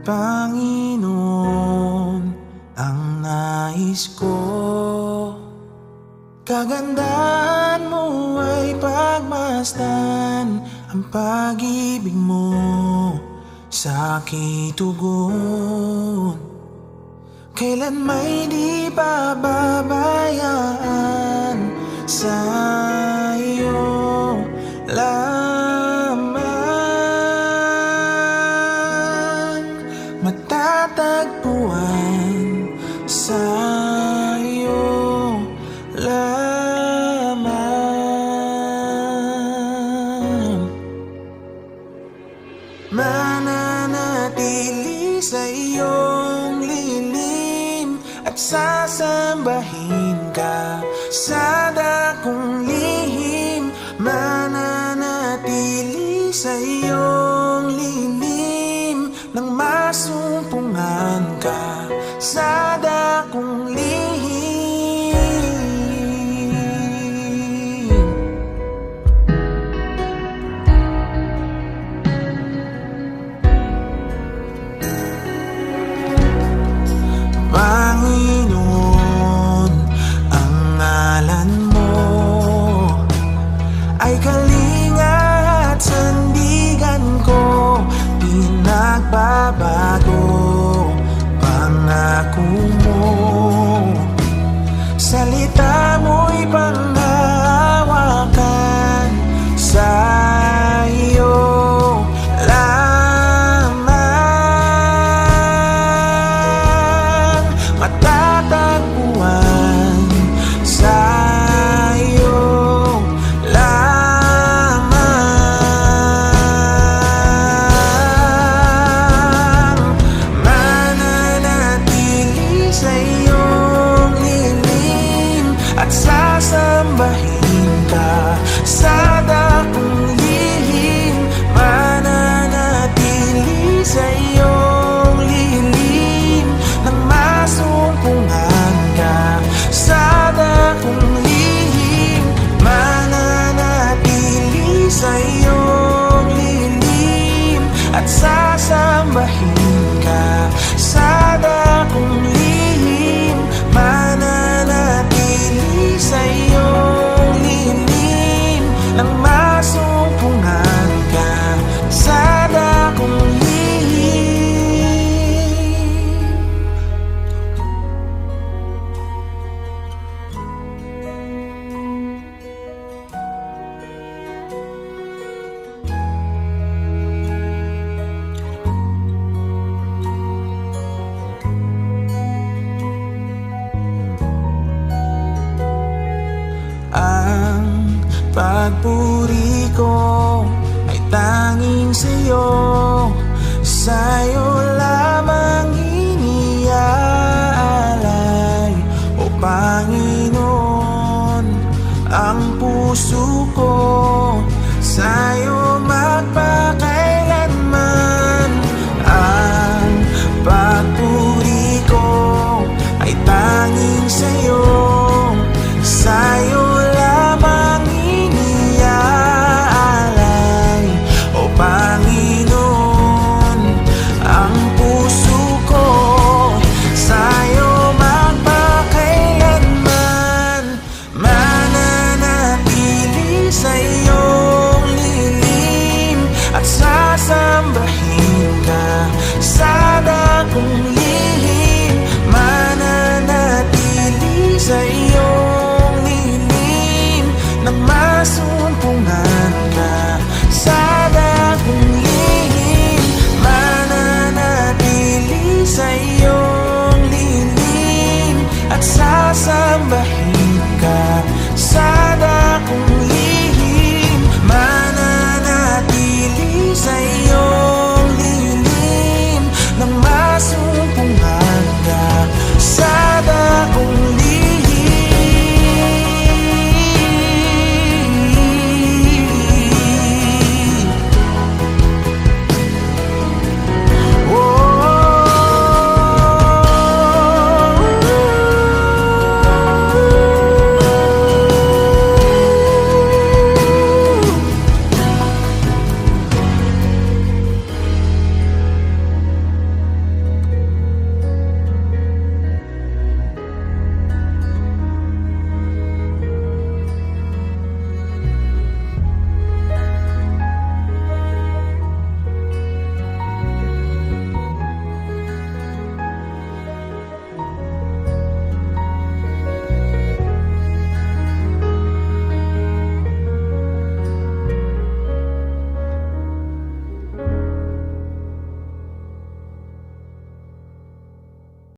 Panginoon, ang nais ko, kagandahan mo ay pagmasdan ang pag-ibig mo sa aking tugon. Kailan may di pababayaan sa iyo lamang, matatagpuan sa iyo lamang, mananatili sa iyong lilim at sasambahin ka sa dakong lihim, mananatili sa iyong lilim nang masumpungan ka sa dakong lihim. Panginoon, ang ngalan mo ay kalinga at sandigan ko, pinagbabago pangako mo. Salita mo'y panghahawakan sa iyo lamang, matatagpuan sa iyo lamang, mananatili sa iyong lilim at sasambahin ka sa dakong lihim, mananatili sa iyong lilim nang masumpungan ka sa dakong lihim, mananatili sa iyong lilim at sasambahin ka sa dakong lihim, mananatili sa iyong lilim nang masumpungan ka sa dakong lihim. Ang pagpuri ko ay tanging sa'yo, sa'yo lamang iniaalay, o Panginoon, ang puso ko sa'yo magpakailanman. Ang pagpuri ko ay tanging sa'yo, sa'yo lamang iniaalay, o Panginoon, ang puso ko sa'yo magpakailanman, mananatili sa iyong lilim at sasambahin ka sa dakong lihim, mananatili sa iyong lilim nang masumpungan ka sa dakong lihim, mananatili sa iyong lilim at sasambahin ka sa dakong lihim, mananatili sa